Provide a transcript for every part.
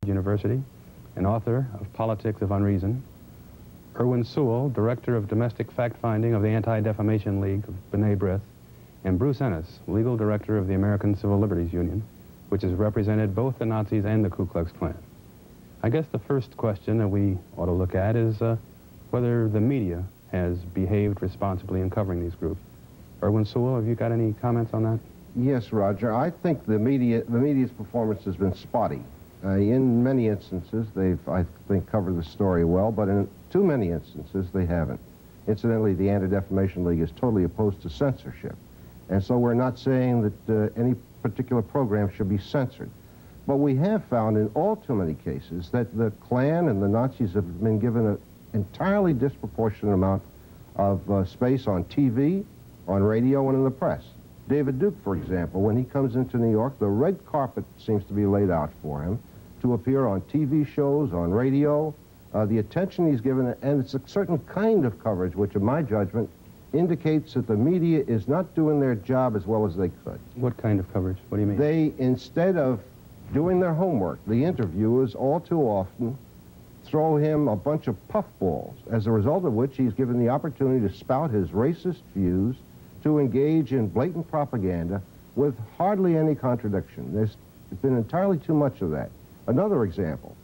University and author of Politics of Unreason, Irwin Suall, Director of Domestic Fact-Finding of the Anti-Defamation League of B'nai B'rith, and Bruce Ennis, Legal Director of the American Civil Liberties Union, which has represented both the Nazis and the Ku Klux Klan. I guess the first question that we ought to look at is whether the media has behaved responsibly in covering these groups. Irwin Suall, have you got any comments on that? Yes, Roger. I think the media's performance has been spotty. In many instances, they've, I think, covered the story well, but in too many instances, they haven't. Incidentally, the Anti-Defamation League is totally opposed to censorship. And so we're not saying that any particular program should be censored. But we have found in all too many cases that the Klan and the Nazis have been given an entirely disproportionate amount of space on TV, on radio, and in the press. David Duke, for example, when he comes into New York, the red carpet seems to be laid out for him to appear on TV shows, on radio, the attention he's given, and it's a certain kind of coverage which, in my judgment, indicates that the media is not doing their job as well as they could. What kind of coverage? What do you mean? They, instead of doing their homework, the interviewers all too often throw him a bunch of puffballs, as a result of which he's given the opportunity to spout his racist views, to engage in blatant propaganda with hardly any contradiction. There's been entirely too much of that. Another example,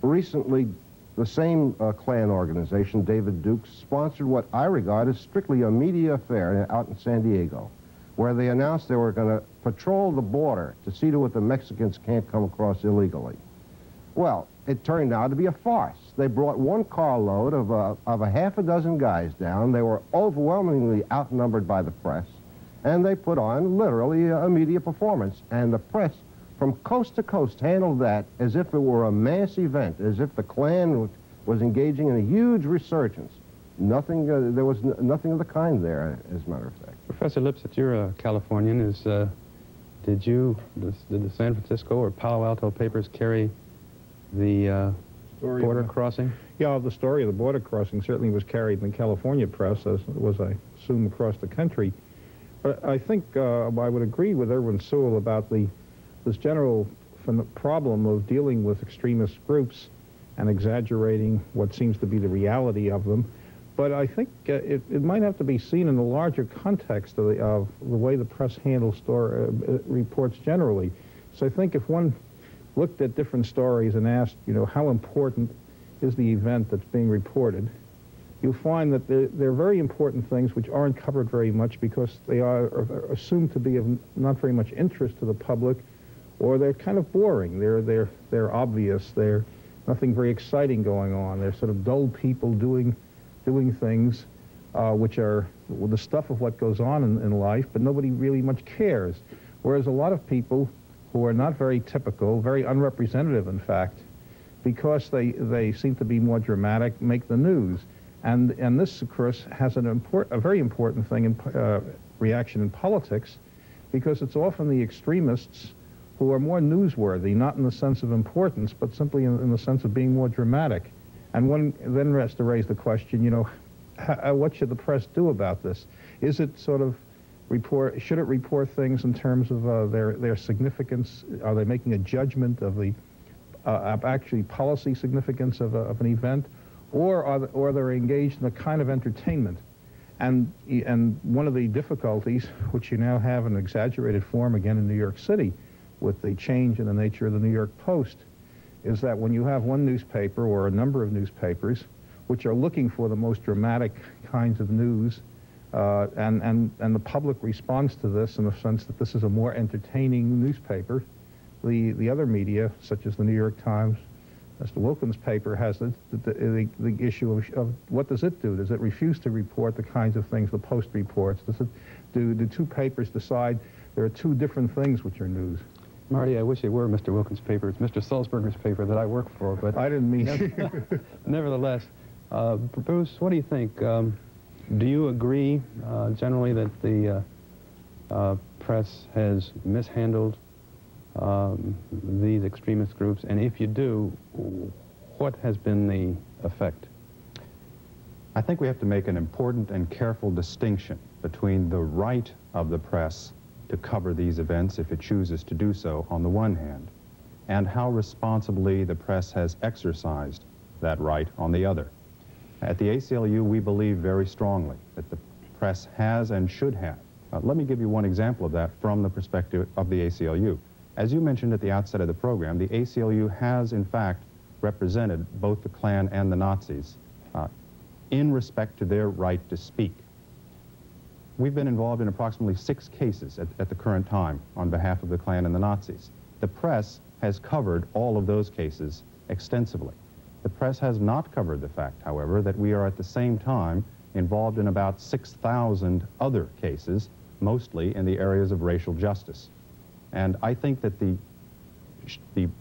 recently the same Klan organization, David Duke, sponsored what I regard as strictly a media affair out in San Diego, where they announced they were going to patrol the border to see to it the Mexicans can't come across illegally. Well, it turned out to be a farce. They brought one carload of a half a dozen guys down. They were overwhelmingly outnumbered by the press, and they put on literally a media performance. And the press, from coast to coast, handled that as if it were a mass event, as if the Klan was engaging in a huge resurgence. Nothing, there was nothing of the kind there, as a matter of fact. Professor Lipset, you're a Californian. Did the San Francisco or Palo Alto papers carry the border crossing? Yeah, the story of the border crossing certainly was carried in the California press, as it was, I assume, across the country. But I think I would agree with Irwin Suall about this general problem of dealing with extremist groups and exaggerating what seems to be the reality of them. But I think it might have to be seen in the larger context of the way the press handles reports generally. So I think if one looked at different stories and asked, you know, how important is the event that's being reported, you'll find that they're very important things which aren't covered very much because they are assumed to be of not very much interest to the public, or they're kind of boring. They're obvious. They're nothing very exciting going on. They're sort of dull people doing things which are the stuff of what goes on in life, but nobody really much cares. Whereas a lot of people who are not very typical, very unrepresentative, in fact, because they seem to be more dramatic, make the news. And this, of course, has a very important thing in reaction in politics, because it's often the extremists who are more newsworthy, not in the sense of importance, but simply in the sense of being more dramatic. And one then has to raise the question, you know, what should the press do about this? Is it sort of should it report things in terms of their significance? Are they making a judgment of the actually policy significance of an event? Or they're engaged in a kind of entertainment? And one of the difficulties, which you now have in exaggerated form again in New York City, with the change in the nature of the New York Post, is that when you have one newspaper or a number of newspapers which are looking for the most dramatic kinds of news, and the public responds to this in the sense that this is a more entertaining newspaper, the other media, such as the New York Times, Mr. Wilkins' paper, has the issue of what does it do? Does it refuse to report the kinds of things the Post reports? Do two papers decide there are two different things which are news? Marty, I wish it were Mr. Wilkins' paper. It's Mr. Sulzberger's paper that I work for, but I didn't mean nevertheless, Bruce, what do you think? Do you agree generally that the press has mishandled these extremist groups? And if you do, what has been the effect? I think we have to make an important and careful distinction between the right of the press to cover these events if it chooses to do so on the one hand, and how responsibly the press has exercised that right on the other. At the ACLU, we believe very strongly that the press has and should have. Let me give you one example of that from the perspective of the ACLU. As you mentioned at the outset of the program, the ACLU has, in fact, represented both the Klan and the Nazis in respect to their right to speak. We've been involved in approximately 6 cases at the current time on behalf of the Klan and the Nazis. The press has covered all of those cases extensively. The press has not covered the fact, however, that we are at the same time involved in about 6,000 other cases, mostly in the areas of racial justice. And I think that the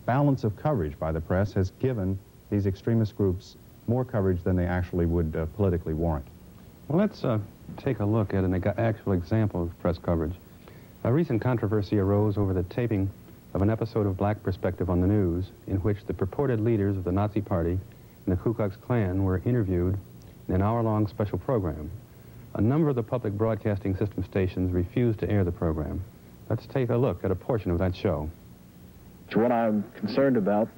balance of coverage by the press has given these extremist groups more coverage than they actually would politically warrant. Well, let's take a look at an actual example of press coverage. A recent controversy arose over the taping of an episode of Black Perspective on the News in which the purported leaders of the Nazi Party and the Ku Klux Klan were interviewed in an hour-long special program. A number of the public broadcasting system stations refused to air the program. Let's take a look at a portion of that show. What I'm concerned about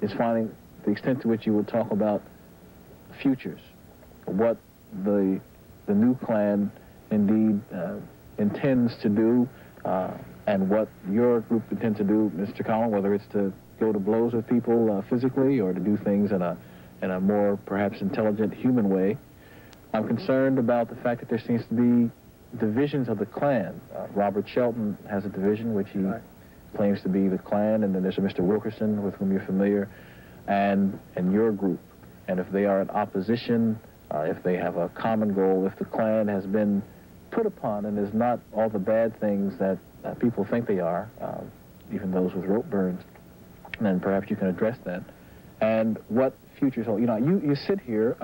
is finding the extent to which you will talk about futures, what the new Klan indeed intends to do, and what your group intends to do, Mr. Collin, whether it's to go to blows with people physically or to do things in a more perhaps intelligent human way. I'm concerned about the fact that there seems to be divisions of the Klan. Robert Shelton has a division which he claims to be the Klan, and then there's a Mr. Wilkerson with whom you're familiar, and your group. And if they are in opposition, if they have a common goal, if the Klan has been put upon and is not all the bad things that people think they are, even those with rope burns, then perhaps you can address that. And what futures hold. You know, you sit here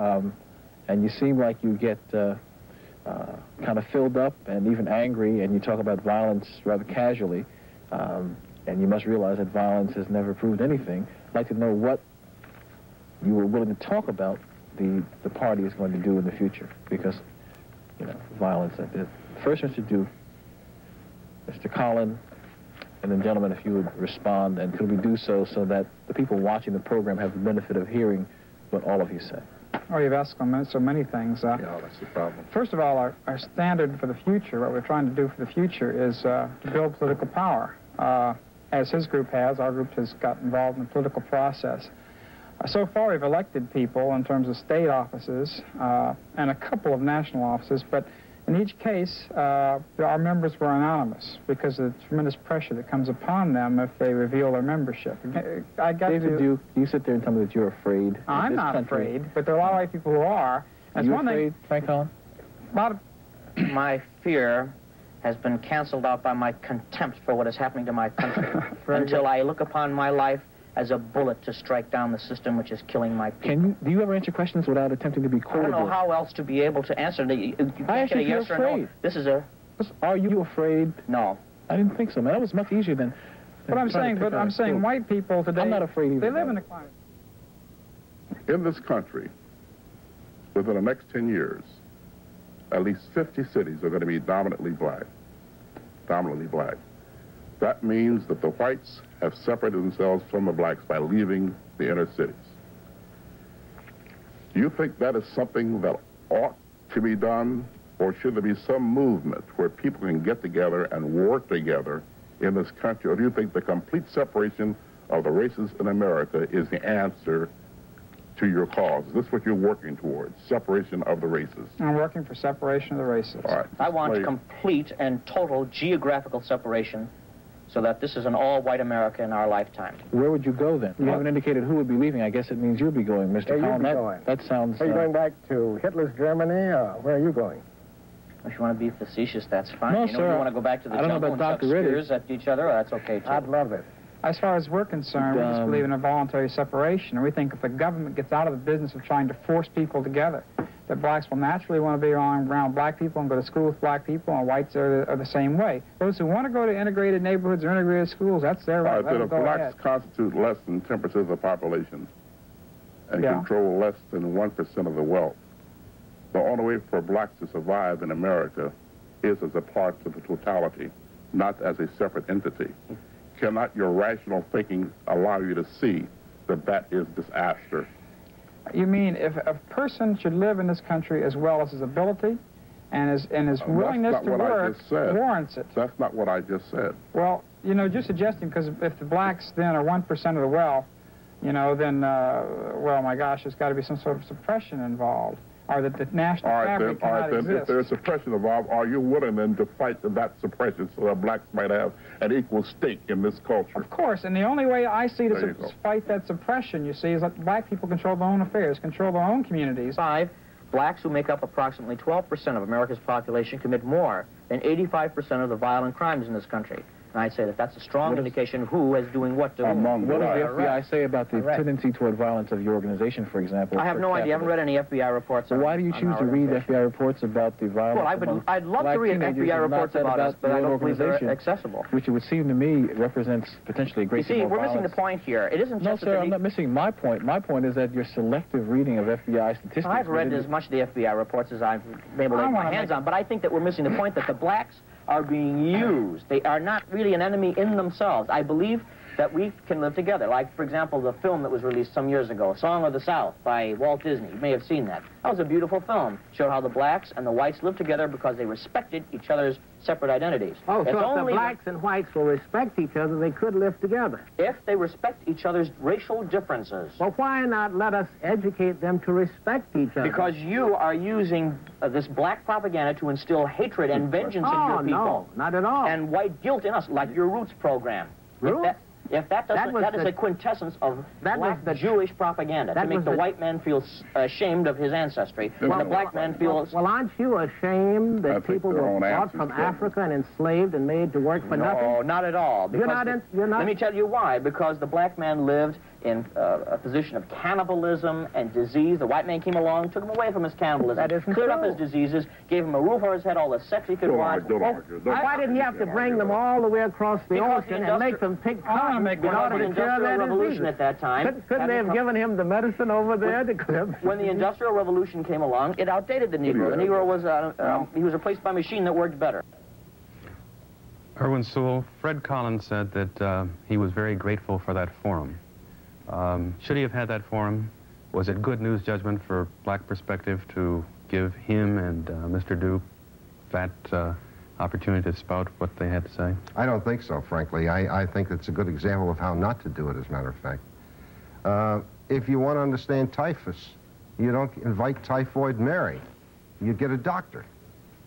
and you seem like you get kind of filled up and even angry, and you talk about violence rather casually, and you must realize that violence has never proved anything. I'd like to know what you were willing to talk about the party is going to do in the future, because, you know, violence. First, Mr. Duke, Mr. Collin, and then, gentlemen, if you would respond, and could we do so that the people watching the program have the benefit of hearing what all of you say? Oh, you've asked so many things. Yeah, that's the problem. First of all, our standard for the future, what we're trying to do for the future, is to build political power. As his group has, our group has got involved in the political process. So far, we've elected people in terms of state offices and a couple of national offices, but in each case, our members were anonymous because of the tremendous pressure that comes upon them if they reveal their membership. David Duke, you sit there and tell me that you're afraid. I'm not afraid, but there are a lot of white people who are. Are you afraid, Frank Collin? My fear has been canceled out by my contempt for what is happening to my country until I look upon my life as a bullet to strike down the system which is killing my people. Do you ever answer questions without attempting to be cordial? I don't know how else to be able to answer. You can't get a yes or no. This is a... Are you afraid? No. I didn't think so, man. That was much easier than... But I'm saying white people today... I'm not afraid either. They live in a climate. In this country, within the next 10 years, at least 50 cities are going to be dominantly black. Dominantly black. That means that the whites have separated themselves from the blacks by leaving the inner cities. Do you think that is something that ought to be done, or should there be some movement where people can get together and work together in this country? Or do you think the complete separation of the races in America is the answer to your cause? Is this what you're working towards, separation of the races? I'm working for separation of the races. All right. I want complete and total geographical separation so that this is an all-white America in our lifetime. Where would you go then? You haven't indicated who would be leaving. I guess it means you'll be going, Mr. Collin. That sounds... Are you going back to Hitler's Germany? Where are you going? If you want to be facetious, that's fine. No, you know, sir. You want to go back to the jungle and chuck spears at each other, that's okay, too. I'd love it. As far as we're concerned, we just believe in a voluntary separation. And we think if the government gets out of the business of trying to force people together, that blacks will naturally want to be around black people and go to school with black people, and whites are the same way. Those who want to go to integrated neighborhoods or integrated schools, that's their right. The blacks constitute less than 10% of the population and control less than 1% of the wealth. The only way for blacks to survive in America is as a part of the totality, not as a separate entity. cannot your rational thinking allow you to see that that is disaster? You mean if a person should live in this country as well as his ability and his willingness to work warrants it? That's not what I just said. Well, you know, just suggesting, because if the blacks then are 1% of the wealth, you know, then, well, my gosh, there's got to be some sort of suppression involved, or that the national fabric cannot exist. If there's suppression involved, are you willing then to fight that suppression so that blacks might have an equal stake in this culture? Of course, and the only way I see to fight that suppression, you see, is let black people control their own affairs, control their own communities. Blacks, who make up approximately 12% of America's population, commit more than 85% of the violent crimes in this country. And I'd say that that's a strong indication who is doing what to whom. What does the FBI say about the tendency toward violence of your organization, for example? I have no idea. I haven't read any FBI reports. So why do you choose to read FBI reports about the violence? Well, I'd love to read FBI reports about us, but I don't believe they're accessible. Which it would seem to me represents potentially a great deal more violence. You see, we're missing the point here. It isn't just No, sir, I'm not missing my point. My point is that your selective reading of FBI statistics... I've read as much of the FBI reports as I've been able to lay my hands on, but I think that we're missing the point that the blacks are being used. They are not really an enemy in themselves. I believe that we can live together. Like, for example, the film that was released some years ago, Song of the South by Walt Disney. You may have seen that. That was a beautiful film. Showed how the blacks and the whites lived together because they respected each other's separate identities. Oh, so if the blacks and whites will respect each other, they could live together. If they respect each other's racial differences. Well, why not let us educate them to respect each other? Because you are using this black propaganda to instill hatred and vengeance in your people. No, not at all. And white guilt in us, like your Roots program. Roots? If that doesn't, that is a quintessence of black Jewish propaganda, to make the white man feel ashamed of his ancestry, and the black man feels... Well, aren't you ashamed that people were brought from Africa and enslaved and made to work for nothing? No, not at all. You're not... Let me tell you why. Because the black man lived in a position of cannibalism and disease. The white man came along, took him away from his cannibalism, cleared up his diseases, gave him a roof over his head, all the sex he could want. Why did he have to bring them all the way across the ocean and make them pick cotton in order to cure their revolution at that time? Couldn't they have given him the medicine over there to cure? When the Industrial Revolution came along, it outdated the Negro. The Negro was, he was replaced by a machine that worked better. Irwin Suall, Fred Collins said that he was very grateful for that forum. Should he have had that forum? Was it good news judgment for Black Perspective to give him and Mr. Duke that opportunity to spout what they had to say? I don't think so, frankly. I think it's a good example of how not to do it, as a matter of fact. If you want to understand typhus, you don't invite Typhoid Mary. You get a doctor.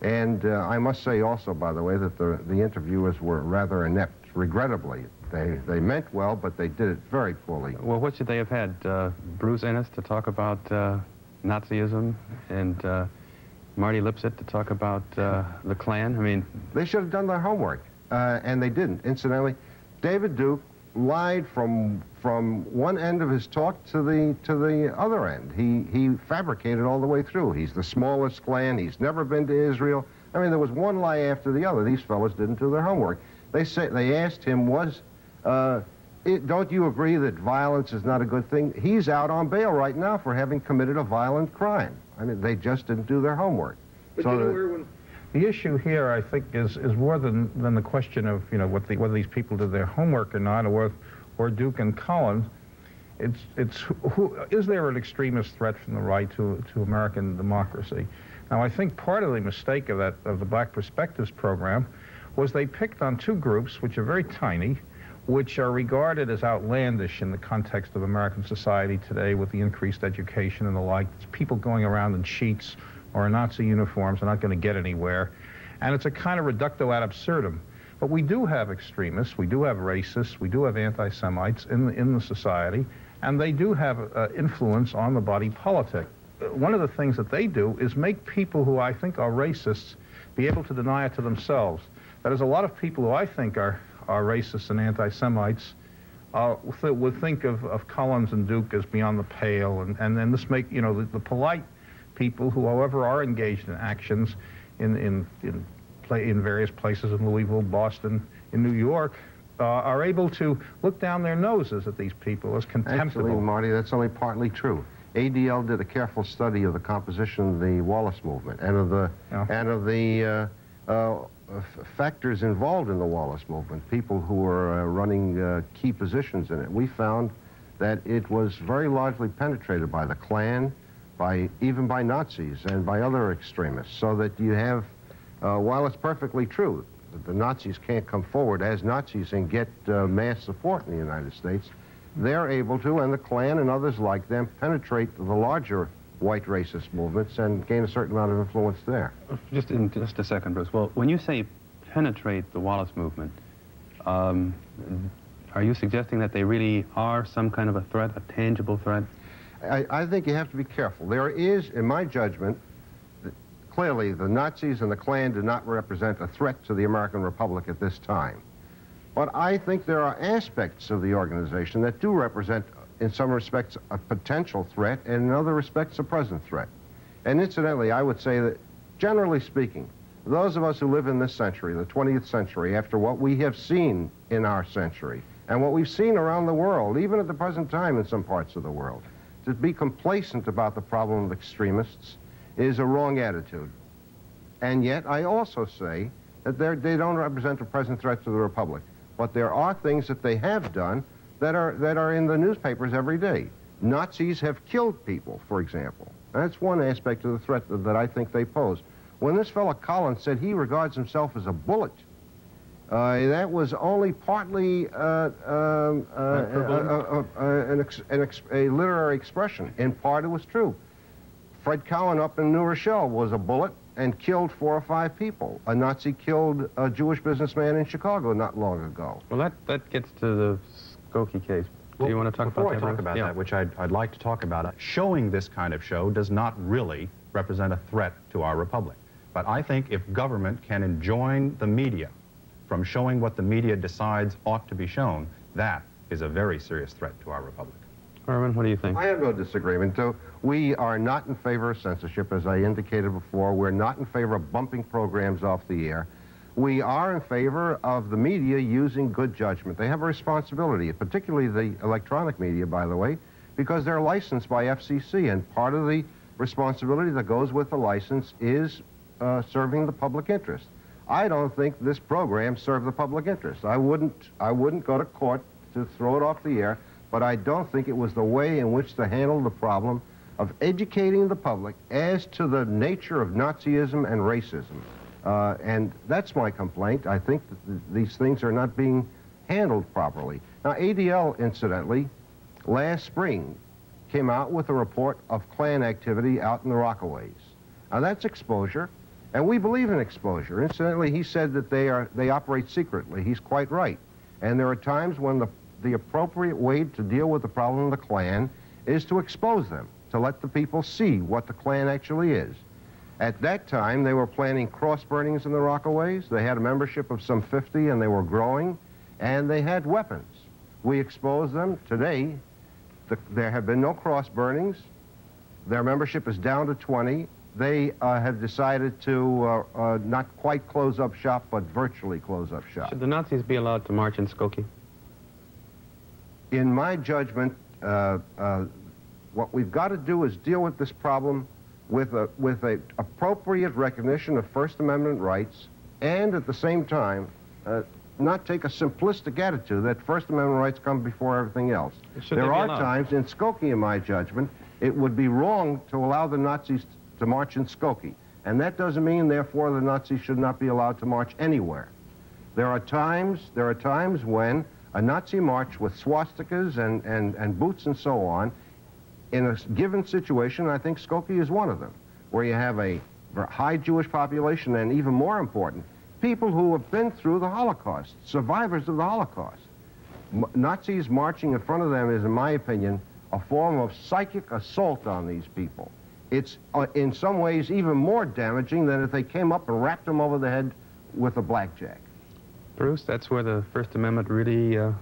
And I must say also, by the way, that the interviewers were rather inept, regrettably. They meant well, but they did it very poorly. Well, what should they have had? Bruce Ennis to talk about Nazism and Marty Lipset to talk about the Klan? I mean... They should have done their homework, and they didn't. Incidentally, David Duke lied from one end of his talk to the other end. He fabricated all the way through. He's the smallest Klan. He's never been to Israel. I mean, there was one lie after the other. These fellows didn't do their homework. They asked him, don't you agree that violence is not a good thing? He's out on bail right now for having committed a violent crime. I mean, they just didn't do their homework. But so Irwin, the issue here, I think, is more than the question of, you know, whether these people did their homework or not, or Duke and Collins. Is there an extremist threat from the right to American democracy? Now, I think part of the mistake of the Black Perspectives program was they picked on two groups which are very tiny, which are regarded as outlandish in the context of American society today with the increased education and the like. It's people going around in sheets or in Nazi uniforms are not going to get anywhere. And it's a kind of reducto ad absurdum. But we do have extremists, we do have racists, we do have anti-Semites in the society, and they do have influence on the body politic. One of the things that they do is make people who I think are racists be able to deny it to themselves. That is, a lot of people who I think are racists and anti-Semites would think of Collins and Duke as beyond the pale, and then this make, you know, the polite people who, however, are engaged in actions in various places in Louisville, Boston, in New York, are able to look down their noses at these people as contemptible. Actually, Marty, that's only partly true. ADL did a careful study of the composition of the Wallace movement and of the factors involved in the Wallace movement, people who were running key positions in it. We found that it was very largely penetrated by the Klan, even by Nazis and by other extremists, so that you have, while it's perfectly true that the Nazis can't come forward as Nazis and get mass support in the United States, they're able to, and the Klan and others like them, penetrate the larger white racist movements and gain a certain amount of influence there. Just a second, Bruce. Well, when you say penetrate the Wallace movement, are you suggesting that they really are some kind of a threat, a tangible threat? I think you have to be careful. There is, in my judgment, clearly the Nazis and the Klan do not represent a threat to the American Republic at this time. But I think there are aspects of the organization that do represent, in some respects, a potential threat, and in other respects, a present threat. And incidentally, I would say that, generally speaking, those of us who live in this century, the 20th century, after what we have seen in our century, and what we've seen around the world, even at the present time in some parts of the world, to be complacent about the problem of extremists is a wrong attitude. And yet, I also say that they don't represent a present threat to the Republic. But there are things that they have done that are in the newspapers every day. Nazis have killed people, for example. That's one aspect of the threat that I think they pose. When this fellow Collins said he regards himself as a bullet, that was only partly a literary expression. In part, it was true. Fred Cowan up in New Rochelle was a bullet and killed 4 or 5 people. A Nazi killed a Jewish businessman in Chicago not long ago. Well, that gets to the Skokie case. Do you want to talk about that? Before I talk about that, which I'd like to talk about, showing this kind of show does not really represent a threat to our republic. But I think if government can enjoin the media from showing what the media decides ought to be shown, that is a very serious threat to our republic. Irwin, what do you think? I have no disagreement. We are not in favor of censorship, as I indicated before. We're not in favor of bumping programs off the air. We are in favor of the media using good judgment. They have a responsibility, particularly the electronic media, by the way, because they're licensed by FCC, and part of the responsibility that goes with the license is serving the public interest. I don't think this program served the public interest. I wouldn't go to court to throw it off the air, but I don't think it was the way in which to handle the problem of educating the public as to the nature of Nazism and racism. And that's my complaint. I think that these things are not being handled properly. Now, ADL, incidentally, last spring came out with a report of Klan activity out in the Rockaways. Now, that's exposure, and we believe in exposure. Incidentally, he said that they operate secretly. He's quite right. And there are times when the appropriate way to deal with the problem of the Klan is to expose them, to let the people see what the Klan actually is. At that time, they were planning cross burnings in the Rockaways. They had a membership of some 50, and they were growing, and they had weapons. We exposed them. Today, there have been no cross burnings. Their membership is down to 20. They have decided to not quite close up shop, but virtually close up shop. Should the Nazis be allowed to march in Skokie? In my judgment, what we've got to do is deal with this problem with a appropriate recognition of First Amendment rights, and at the same time, not take a simplistic attitude that First Amendment rights come before everything else. There are times in Skokie, in my judgment, it would be wrong to allow the Nazis to march in Skokie. And that doesn't mean, therefore, the Nazis should not be allowed to march anywhere. There are times when a Nazi march with swastikas and boots and so on, in a given situation, I think Skokie is one of them, where you have a high Jewish population, and even more important, people who have been through the Holocaust, survivors of the Holocaust. Nazis marching in front of them is, in my opinion, a form of psychic assault on these people. It's, in some ways, even more damaging than if they came up and rapped them over the head with a blackjack. Bruce, that's where the First Amendment really gets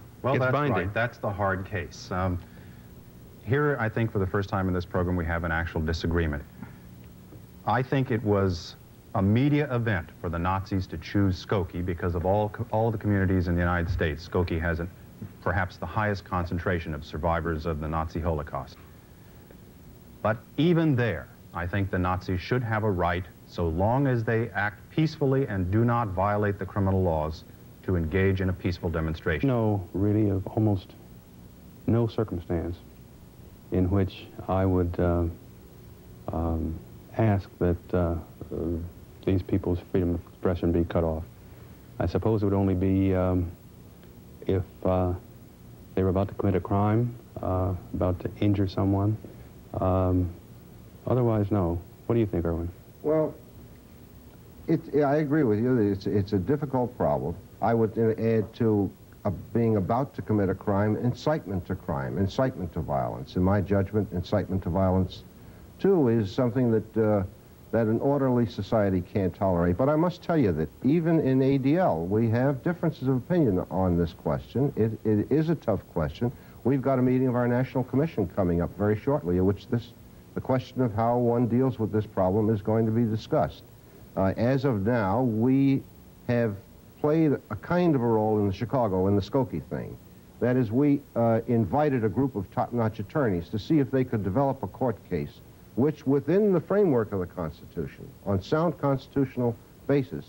binding. Right. That's the hard case. Here, I think for the first time in this program, we have an actual disagreement. I think it was a media event for the Nazis to choose Skokie because of all the communities in the United States. Skokie has perhaps the highest concentration of survivors of the Nazi Holocaust. But even there, I think the Nazis should have a right so long as they act peacefully and do not violate the criminal laws, to engage in a peaceful demonstration. No, really, of almost no circumstance in which I would ask that these people's freedom of expression be cut off. I suppose it would only be if they were about to commit a crime, about to injure someone. Otherwise, no. What do you think, Irwin? Well, I agree with you. It's a difficult problem. I would add to being about to commit a crime, incitement to crime, incitement to violence. In my judgment, incitement to violence, too, is something that that an orderly society can't tolerate. But I must tell you that even in ADL, we have differences of opinion on this question. It is a tough question. We've got a meeting of our National Commission coming up very shortly, in which the question of how one deals with this problem is going to be discussed. As of now, we have played a kind of a role in Chicago in the Skokie thing. That is, we invited a group of top-notch attorneys to see if they could develop a court case which, within the framework of the Constitution, on sound constitutional basis,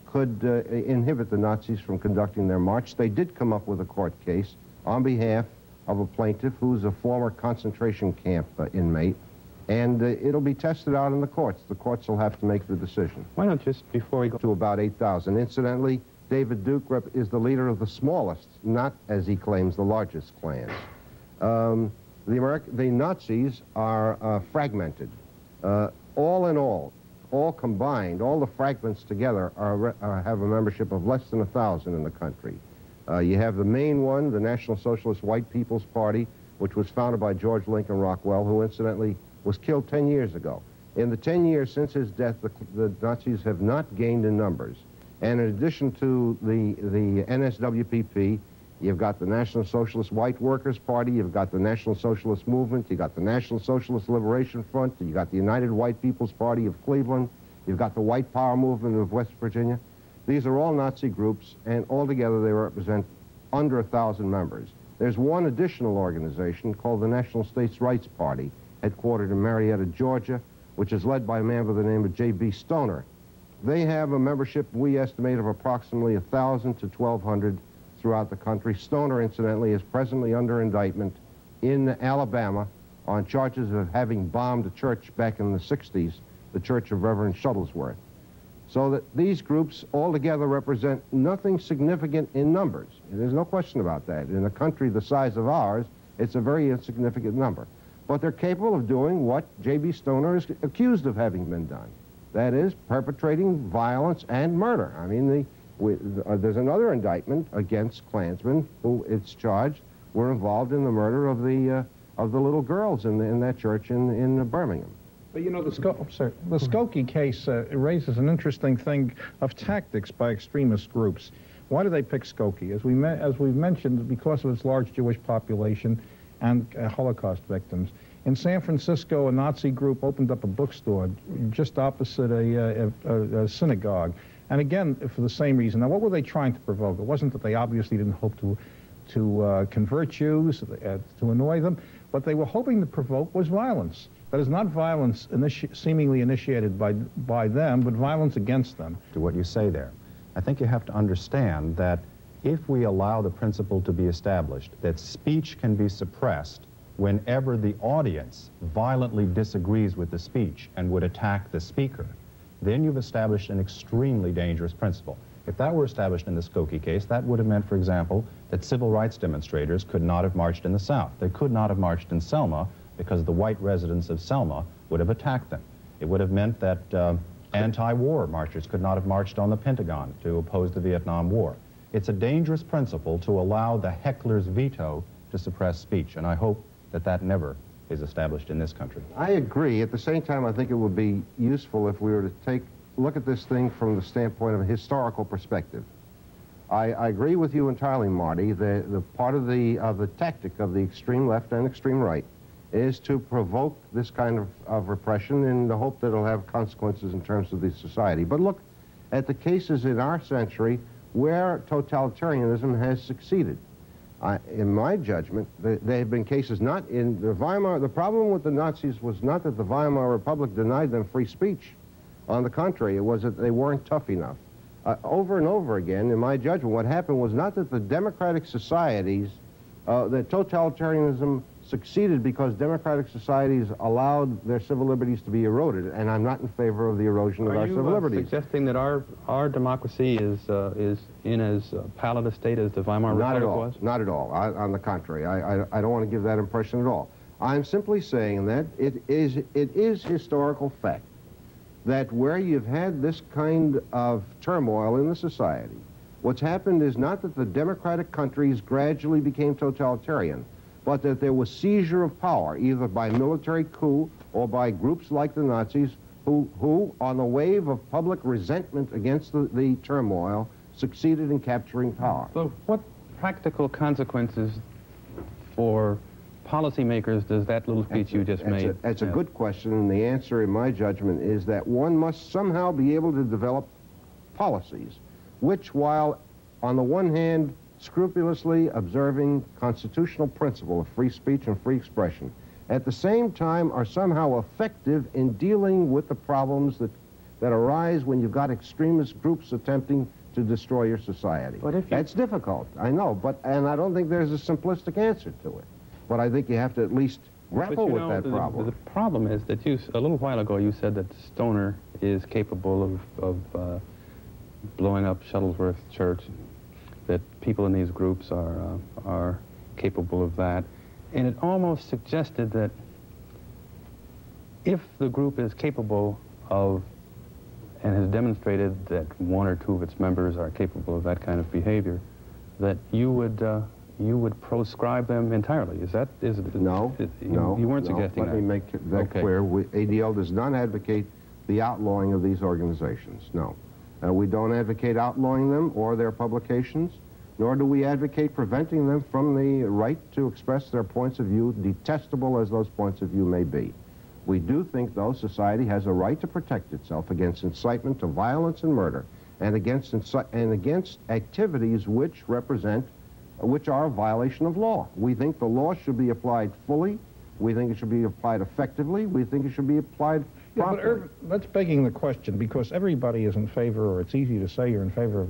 could inhibit the Nazis from conducting their march. They did come up with a court case on behalf of a plaintiff who's a former concentration camp inmate, and it'll be tested out in the courts. The courts will have to make the decision. Why not just, before we go to about 8,000. Incidentally, David Duke is the leader of the smallest, not, as he claims, the largest clans. The Nazis are fragmented. All in all combined, all the fragments together have a membership of less than 1,000 in the country. You have the main one, the National Socialist White People's Party, which was founded by George Lincoln Rockwell, who incidentally was killed 10 years ago. In the 10 years since his death, the Nazis have not gained in numbers. And in addition to the NSWPP, you've got the National Socialist White Workers' Party, you've got the National Socialist Movement, you've got the National Socialist Liberation Front, you've got the United White People's Party of Cleveland, you've got the White Power Movement of West Virginia. These are all Nazi groups, and altogether they represent under 1,000 members. There's one additional organization called the National States' Rights Party, headquartered in Marietta, Georgia, which is led by a man by the name of J.B. Stoner. They have a membership, we estimate, of approximately 1,000 to 1,200 throughout the country. Stoner, incidentally, is presently under indictment in Alabama on charges of having bombed a church back in the 60s, the Church of Reverend Shuttlesworth. So that these groups altogether represent nothing significant in numbers. There's no question about that. In a country the size of ours, it's a very insignificant number. But they're capable of doing what J.B. Stoner is accused of having been done. That is, perpetrating violence and murder. I mean, there's another indictment against Klansmen who, it's charged, were involved in the murder of the little girls in that church in Birmingham. But you know, the Skokie case raises an interesting thing of tactics by extremist groups. Why do they pick Skokie? As we've mentioned, because of its large Jewish population and Holocaust victims. In San Francisco, a Nazi group opened up a bookstore just opposite a synagogue. And again, for the same reason. Now, what were they trying to provoke? It wasn't that they obviously didn't hope to convert Jews, to annoy them. What they were hoping to provoke was violence. That is not violence seemingly initiated by them, but violence against them. To what you say there, I think you have to understand that if we allow the principle to be established that speech can be suppressed whenever the audience violently disagrees with the speech and would attack the speaker, then you've established an extremely dangerous principle. If that were established in the Skokie case, that would have meant, for example, that civil rights demonstrators could not have marched in the South. They could not have marched in Selma because the white residents of Selma would have attacked them. It would have meant that anti-war marchers could not have marched on the Pentagon to oppose the Vietnam War. It's a dangerous principle to allow the heckler's veto to suppress speech, and I hope that that never is established in this country. I agree. At the same time, I think it would be useful if we were to look at this thing from the standpoint of a historical perspective. I agree with you entirely, Marty. The part of the tactic of the extreme left and extreme right is to provoke this kind of repression in the hope that it'll have consequences in terms of the society. But look at the cases in our century where totalitarianism has succeeded. In my judgment, there have been cases not in the Weimar. The problem with the Nazis was not that the Weimar Republic denied them free speech. On the contrary, it was that they weren't tough enough. Over and over again, in my judgment, what happened was not that the democratic societies, that totalitarianism succeeded because democratic societies allowed their civil liberties to be eroded, and I'm not in favor of the erosion of our civil liberties. Are you suggesting that our democracy is in as pallid a state as the Weimar Republic was? Not at all. On the contrary, I don't want to give that impression at all. I'm simply saying that it is historical fact that where you've had this kind of turmoil in the society, what's happened is not that the democratic countries gradually became totalitarian, but that there was seizure of power, either by military coup or by groups like the Nazis who on the wave of public resentment against the turmoil, succeeded in capturing power. So what practical consequences for policymakers does that little speech you just made? That's a good question, and the answer, in my judgment, is that one must somehow be able to develop policies which, while on the one hand scrupulously observing constitutional principle of free speech and free expression, at the same time are somehow effective in dealing with the problems that arise when you've got extremist groups attempting to destroy your society. That's difficult, I know, and I don't think there's a simplistic answer to it. But I think you have to at least grapple with that problem. The problem is that a little while ago you said that Stoner is capable of blowing up Shuttlesworth Church, that people in these groups are capable of that. And it almost suggested that if the group is capable of and has demonstrated that one or two of its members are capable of that kind of behavior, that you would proscribe them entirely. No. You weren't suggesting that. Let me make that clear. ADL does not advocate the outlawing of these organizations, no. We don't advocate outlawing them or their publications, nor do we advocate preventing them from the right to express their points of view, detestable as those points of view may be. We do think, though, society has a right to protect itself against incitement to violence and murder, and against activities which are a violation of law. We think the law should be applied fully. We think it should be applied effectively. We think it should be applied properly. But that's begging the question, because everybody is in favor, or it's easy to say you're in favor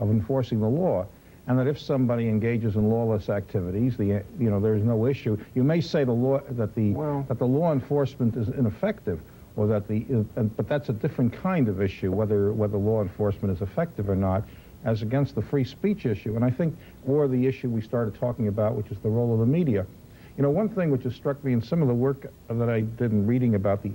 of enforcing the law, and that if somebody engages in lawless activities, there's no issue. You may say that the law enforcement is ineffective, or that but that's a different kind of issue, whether law enforcement is effective or not, as against the free speech issue. And I think, or the issue we started talking about, which is the role of the media. One thing which has struck me in some of the work that I did in reading about the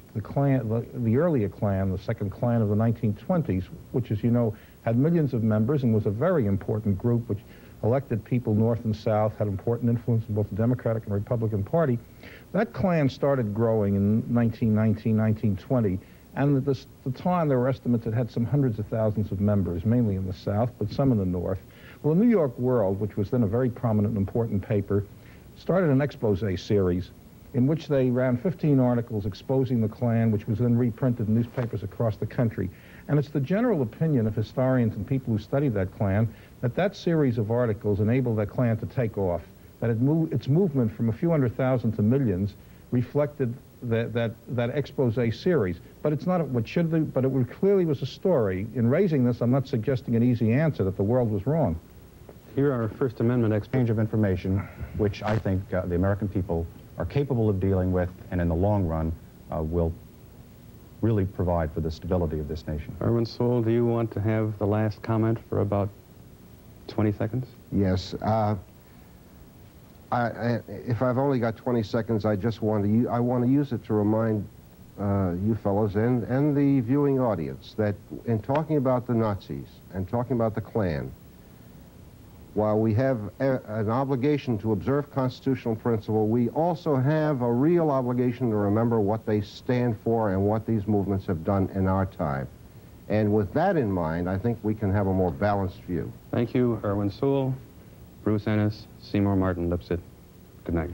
earlier Klan, the second Klan of the 1920s, which, as you know, had millions of members and was a very important group which elected people north and south, had important influence in both the Democratic and Republican Party. That Klan started growing in 1919, 1920, and at the time there were estimates that had some hundreds of thousands of members, mainly in the South, but some in the North. Well, the New York World, which was then a very prominent and important paper, started an expose series in which they ran 15 articles exposing the Klan, which was then reprinted in newspapers across the country. And it's the general opinion of historians and people who studied that Klan that series of articles enabled that Klan to take off, that its movement from a few 100,000 to millions reflected that expose series. But it's not what should be, but it clearly was a story. In raising this, I'm not suggesting an easy answer that the world was wrong. Here are First Amendment exchange of information, which I think the American people are capable of dealing with, and in the long run will really provide for the stability of this nation. Irwin Suall, do you want to have the last comment for about 20 seconds? Yes. If I've only got 20 seconds, I want to use it to remind you fellows and the viewing audience that in talking about the Nazis and talking about the Klan, while we have an obligation to observe constitutional principle, we also have a real obligation to remember what they stand for and what these movements have done in our time. And with that in mind, I think we can have a more balanced view. Thank you, Irwin Suall, Bruce Ennis, Seymour Martin Lipset. Good night.